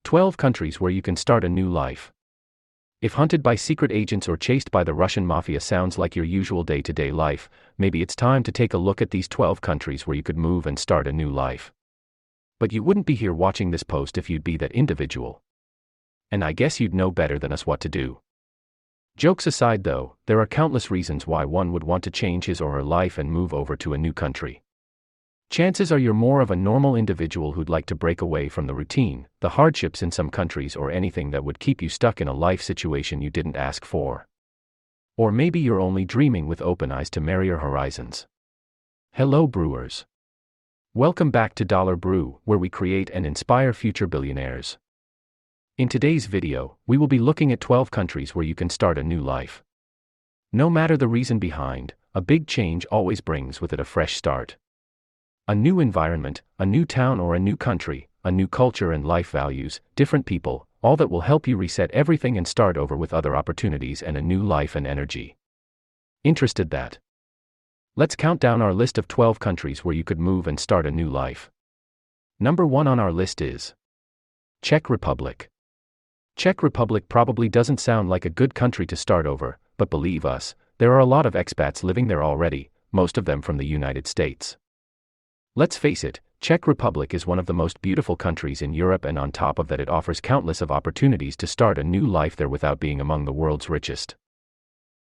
12 countries where you can start a new life. If hunted by secret agents or chased by the Russian mafia sounds like your usual day-to-day life, maybe it's time to take a look at these 12 countries where you could move and start a new life. But you wouldn't be here watching this post if you'd be that individual. And I guess you'd know better than us what to do. Jokes aside though, there are countless reasons why one would want to change his or her life and move over to a new country. Chances are you're more of a normal individual who'd like to break away from the routine, the hardships in some countries, or anything that would keep you stuck in a life situation you didn't ask for. Or maybe you're only dreaming with open eyes to merrier horizons. Hello brewers. Welcome back to Dollar Brew, where we create and inspire future billionaires. In today's video, we will be looking at 12 countries where you can start a new life. No matter the reason behind, a big change always brings with it a fresh start. A new environment, a new town or a new country, a new culture and life values, different people, all that will help you reset everything and start over with other opportunities and a new life and energy. Interested that? Let's count down our list of 12 countries where you could move and start a new life. Number 1 on our list is Czech Republic. Czech Republic probably doesn't sound like a good country to start over, but believe us, there are a lot of expats living there already, most of them from the United States. Let's face it, Czech Republic is one of the most beautiful countries in Europe, and on top of that it offers countless of opportunities to start a new life there without being among the world's richest.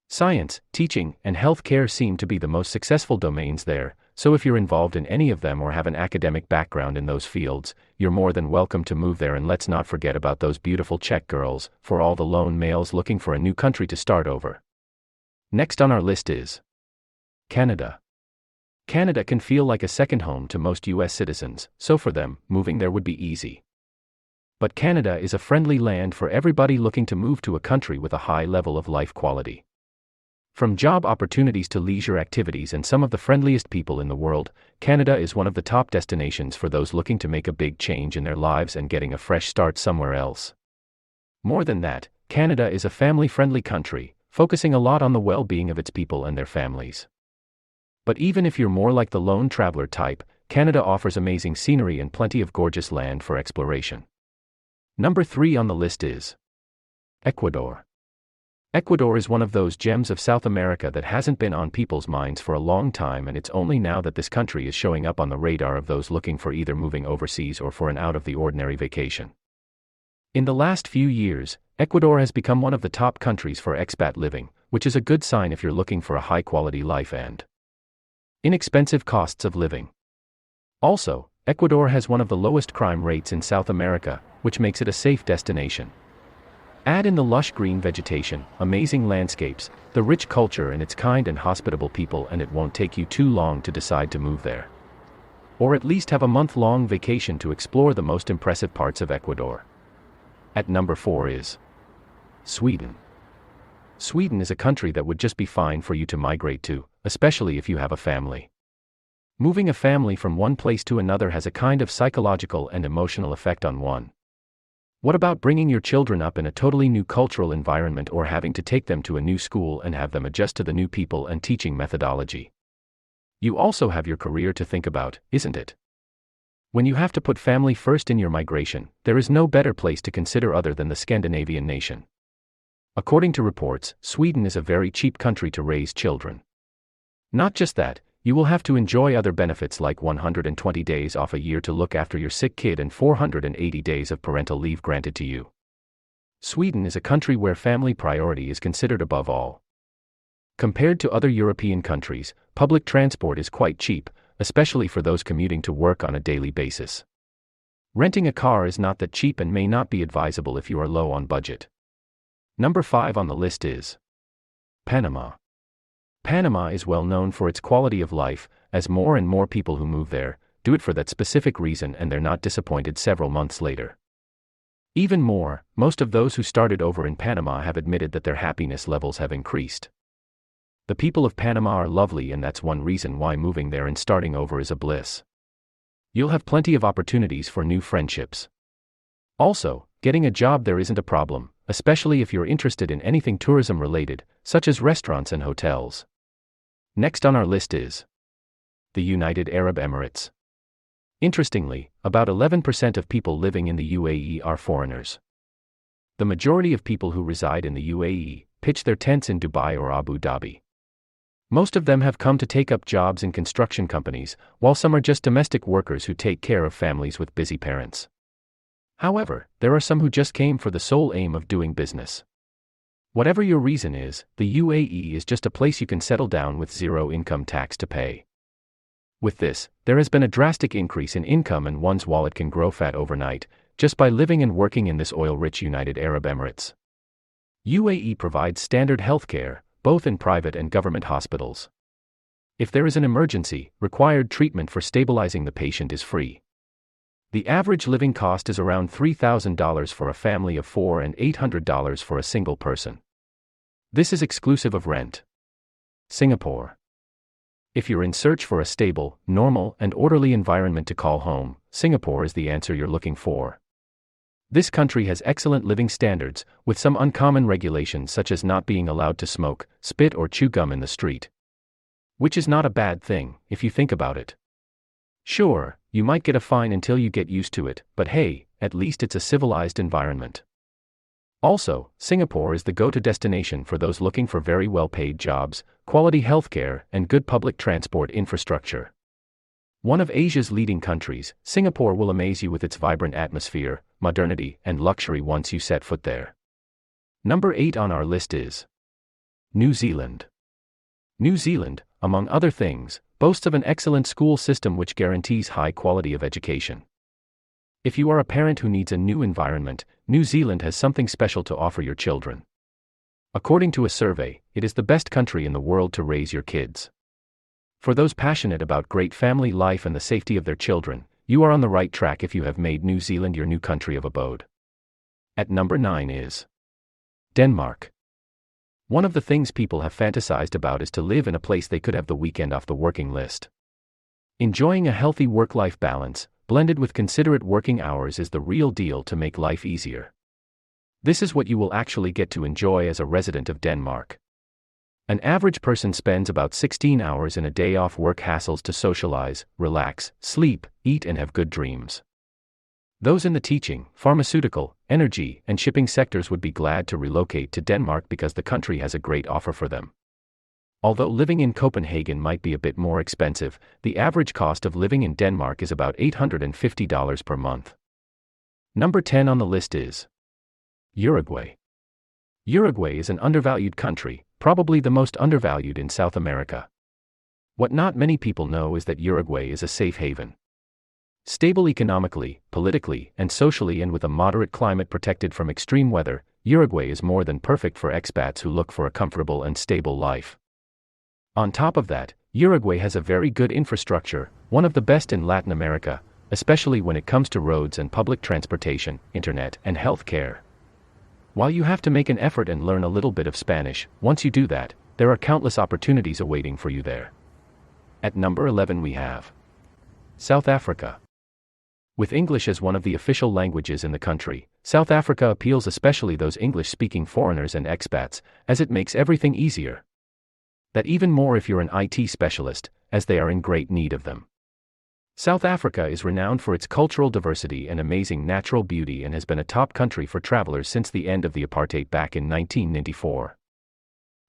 Science, teaching, and healthcare seem to be the most successful domains there, so if you're involved in any of them or have an academic background in those fields, you're more than welcome to move there. And let's not forget about those beautiful Czech girls, for all the lone males looking for a new country to start over. Next on our list is Canada. Canada can feel like a second home to most US citizens, so for them, moving there would be easy. But Canada is a friendly land for everybody looking to move to a country with a high level of life quality. From job opportunities to leisure activities and some of the friendliest people in the world, Canada is one of the top destinations for those looking to make a big change in their lives and getting a fresh start somewhere else. More than that, Canada is a family-friendly country, focusing a lot on the well-being of its people and their families. But even if you're more like the lone traveler type, Canada offers amazing scenery and plenty of gorgeous land for exploration. Number 3 on the list is Ecuador. Ecuador is one of those gems of South America that hasn't been on people's minds for a long time, and it's only now that this country is showing up on the radar of those looking for either moving overseas or for an out-of-the-ordinary vacation. In the last few years, Ecuador has become one of the top countries for expat living, which is a good sign if you're looking for a high-quality life and inexpensive costs of living. Also, Ecuador has one of the lowest crime rates in South America, which makes it a safe destination. Add in the lush green vegetation, amazing landscapes, the rich culture and its kind and hospitable people, and it won't take you too long to decide to move there. Or at least have a month-long vacation to explore the most impressive parts of Ecuador. At number 4 is Sweden. Sweden is a country that would just be fine for you to migrate to, especially if you have a family. Moving a family from one place to another has a kind of psychological and emotional effect on one. What about bringing your children up in a totally new cultural environment, or having to take them to a new school and have them adjust to the new people and teaching methodology? You also have your career to think about, isn't it? When you have to put family first in your migration, there is no better place to consider other than the Scandinavian nation. According to reports, Sweden is a very cheap country to raise children. Not just that, you will have to enjoy other benefits like 120 days off a year to look after your sick kid and 480 days of parental leave granted to you. Sweden is a country where family priority is considered above all. Compared to other European countries, public transport is quite cheap, especially for those commuting to work on a daily basis. Renting a car is not that cheap and may not be advisable if you are low on budget. Number 5 on the list is Panama. Panama is well known for its quality of life, as more and more people who move there do it for that specific reason, and they're not disappointed several months later. Even more, most of those who started over in Panama have admitted that their happiness levels have increased. The people of Panama are lovely, and that's one reason why moving there and starting over is a bliss. You'll have plenty of opportunities for new friendships. Also, getting a job there isn't a problem, especially if you're interested in anything tourism-related, such as restaurants and hotels. Next on our list is the United Arab Emirates. Interestingly, about 11% of people living in the UAE are foreigners. The majority of people who reside in the UAE pitch their tents in Dubai or Abu Dhabi. Most of them have come to take up jobs in construction companies, while some are just domestic workers who take care of families with busy parents. However, there are some who just came for the sole aim of doing business. Whatever your reason is, the UAE is just a place you can settle down with zero income tax to pay. With this, there has been a drastic increase in income and one's wallet can grow fat overnight, just by living and working in this oil-rich United Arab Emirates. UAE provides standard healthcare, both in private and government hospitals. If there is an emergency, required treatment for stabilizing the patient is free. The average living cost is around $3,000 for a family of 4 and $800 for a single person. This is exclusive of rent. Singapore. If you're in search for a stable, normal, and orderly environment to call home, Singapore is the answer you're looking for. This country has excellent living standards, with some uncommon regulations such as not being allowed to smoke, spit or chew gum in the street. Which is not a bad thing, if you think about it. Sure, you might get a fine until you get used to it, but hey, at least it's a civilized environment. Also, Singapore is the go-to destination for those looking for very well-paid jobs, quality healthcare, and good public transport infrastructure. One of Asia's leading countries, Singapore will amaze you with its vibrant atmosphere, modernity, and luxury once you set foot there. Number 8 on our list is New Zealand. New Zealand, among other things, boasts of an excellent school system which guarantees high quality of education. If you are a parent who needs a new environment, New Zealand has something special to offer your children. According to a survey, it is the best country in the world to raise your kids. For those passionate about great family life and the safety of their children, you are on the right track if you have made New Zealand your new country of abode. At number 9 is Denmark. One of the things people have fantasized about is to live in a place they could have the weekend off the working list. Enjoying a healthy work-life balance, blended with considerate working hours, is the real deal to make life easier. This is what you will actually get to enjoy as a resident of Denmark. An average person spends about 16 hours in a day off work hassles to socialize, relax, sleep, eat and have good dreams. Those in the teaching, pharmaceutical, energy, and shipping sectors would be glad to relocate to Denmark because the country has a great offer for them. Although living in Copenhagen might be a bit more expensive, the average cost of living in Denmark is about $850 per month. Number 10 on the list is Uruguay. Uruguay is an undervalued country, probably the most undervalued in South America. What not many people know is that Uruguay is a safe haven. Stable economically, politically, and socially, and with a moderate climate protected from extreme weather, Uruguay is more than perfect for expats who look for a comfortable and stable life. On top of that, Uruguay has a very good infrastructure, one of the best in Latin America, especially when it comes to roads and public transportation, internet, and health care. While you have to make an effort and learn a little bit of Spanish, once you do that, there are countless opportunities awaiting for you there. At number 11 we have South Africa. With English as one of the official languages in the country, South Africa appeals especially those English-speaking foreigners and expats, as it makes everything easier. That even more if you're an IT specialist, as they are in great need of them. South Africa is renowned for its cultural diversity and amazing natural beauty and has been a top country for travelers since the end of the apartheid back in 1994.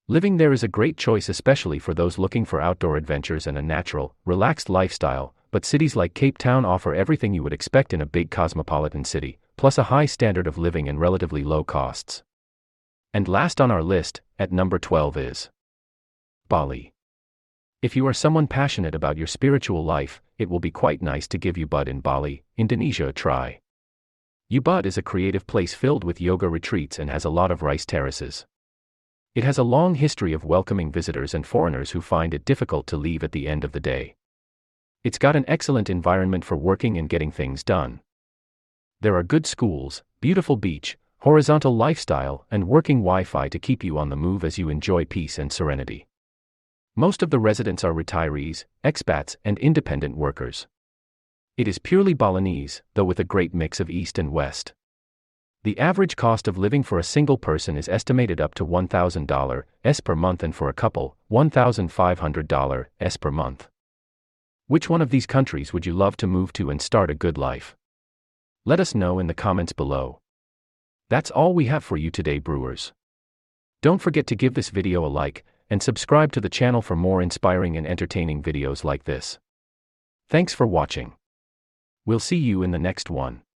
Living there is a great choice, especially for those looking for outdoor adventures and a natural, relaxed lifestyle, but cities like Cape Town offer everything you would expect in a big cosmopolitan city, plus a high standard of living and relatively low costs. And last on our list, at number 12 is Bali. If you are someone passionate about your spiritual life, it will be quite nice to give Ubud in Bali, Indonesia a try. Ubud is a creative place filled with yoga retreats and has a lot of rice terraces. It has a long history of welcoming visitors and foreigners who find it difficult to leave at the end of the day. It's got an excellent environment for working and getting things done. There are good schools, beautiful beach, horizontal lifestyle, and working Wi-Fi to keep you on the move as you enjoy peace and serenity. Most of the residents are retirees, expats, and independent workers. It is purely Balinese, though with a great mix of East and West. The average cost of living for a single person is estimated up to $1,000 per month, and for a couple, $1,500 per month. Which one of these countries would you love to move to and start a good life? Let us know in the comments below. That's all we have for you today, Brewers. Don't forget to give this video a like, and subscribe to the channel for more inspiring and entertaining videos like this. Thanks for watching. We'll see you in the next one.